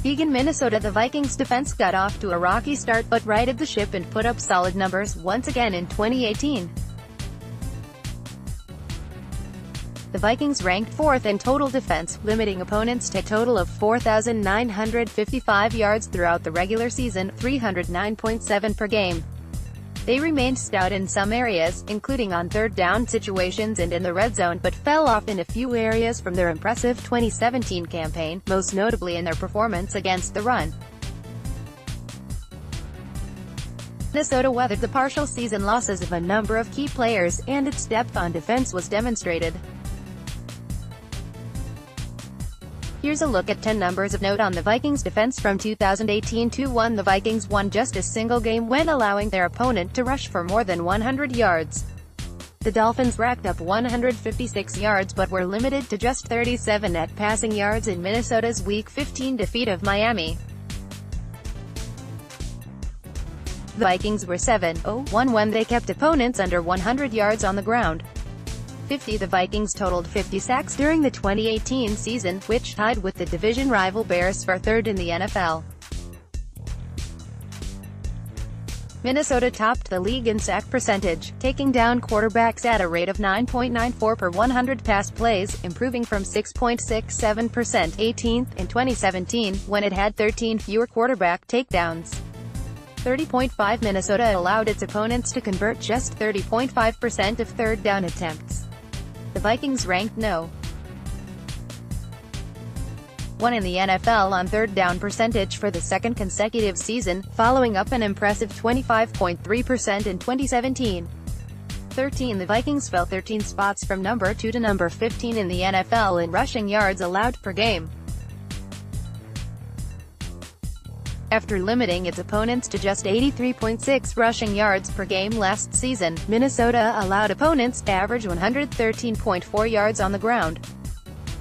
EAGAN, Minnesota. The Vikings defense got off to a rocky start but righted the ship and put up solid numbers once again in 2018. The Vikings ranked 4th in total defense, limiting opponents to a total of 4,955 yards throughout the regular season, 309.7 per game. They remained stout in some areas, including on third down situations and in the red zone, but fell off in a few areas from their impressive 2017 campaign, most notably in their performance against the run. Minnesota weathered the partial season losses of a number of key players, and its depth on defense was demonstrated. Here's a look at 10 numbers of note on the Vikings defense from 2018-1. The Vikings won just a single game when allowing their opponent to rush for more than 100 yards. The Dolphins racked up 156 yards but were limited to just 37 net passing yards in Minnesota's Week 15 defeat of Miami. The Vikings were 7-0-1 when they kept opponents under 100 yards on the ground. The Vikings totaled 50 sacks during the 2018 season, which tied with the division rival Bears for third in the NFL. Minnesota topped the league in sack percentage, taking down quarterbacks at a rate of 9.94 per 100 pass plays, improving from 6.67%, 18th, in 2017, when it had 13 fewer quarterback takedowns. 30.5 Minnesota allowed its opponents to convert just 30.5% of third down attempts. The Vikings ranked no. 1 in the NFL on third down percentage for the second consecutive season, following up an impressive 25.3% in 2017. 13 The Vikings fell 13 spots from number 2 to number 15 in the NFL in rushing yards allowed per game. After limiting its opponents to just 83.6 rushing yards per game last season, Minnesota allowed opponents to average 113.4 yards on the ground.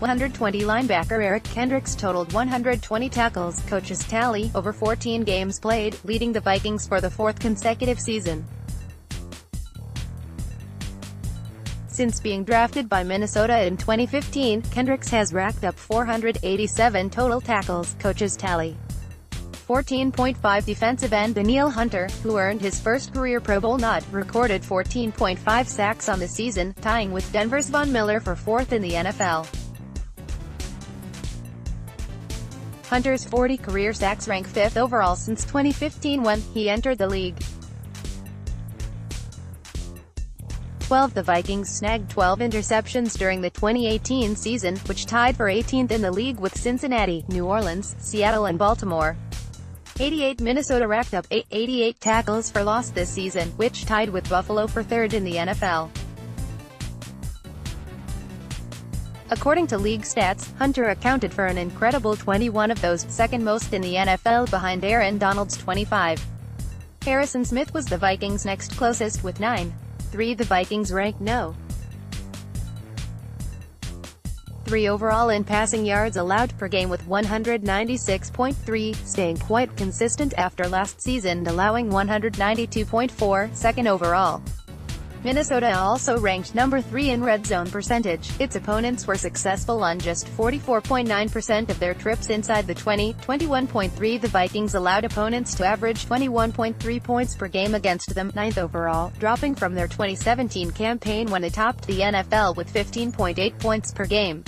120 Linebacker Eric Kendricks totaled 120 tackles, coach's tally, over 14 games played, leading the Vikings for the 4th consecutive season. Since being drafted by Minnesota in 2015, Kendricks has racked up 487 total tackles, coach's tally. 14.5 Defensive end Danielle Hunter, who earned his first career Pro Bowl nod, recorded 14.5 sacks on the season, tying with Denver's Von Miller for 4th in the NFL. Hunter's 40 career sacks rank 5th overall since 2015 when he entered the league. 12 The Vikings snagged 12 interceptions during the 2018 season, which tied for 18th in the league with Cincinnati, New Orleans, Seattle and Baltimore. 88 Minnesota racked up 88 tackles for loss this season, which tied with Buffalo for 3rd in the NFL. According to league stats, Hunter accounted for an incredible 21 of those, second most in the NFL behind Aaron Donald's 25. Harrison Smith was the Vikings' next closest with 9. 3 The Vikings ranked no. 3 overall in passing yards allowed per game with 196.3, staying quite consistent after last season allowing 192.4, second overall. Minnesota also ranked number 3 in red zone percentage. Its opponents were successful on just 44.9% of their trips inside the 20, 21.3 The Vikings allowed opponents to average 21.3 points per game against them, 9th overall, dropping from their 2017 campaign when it topped the NFL with 15.8 points per game.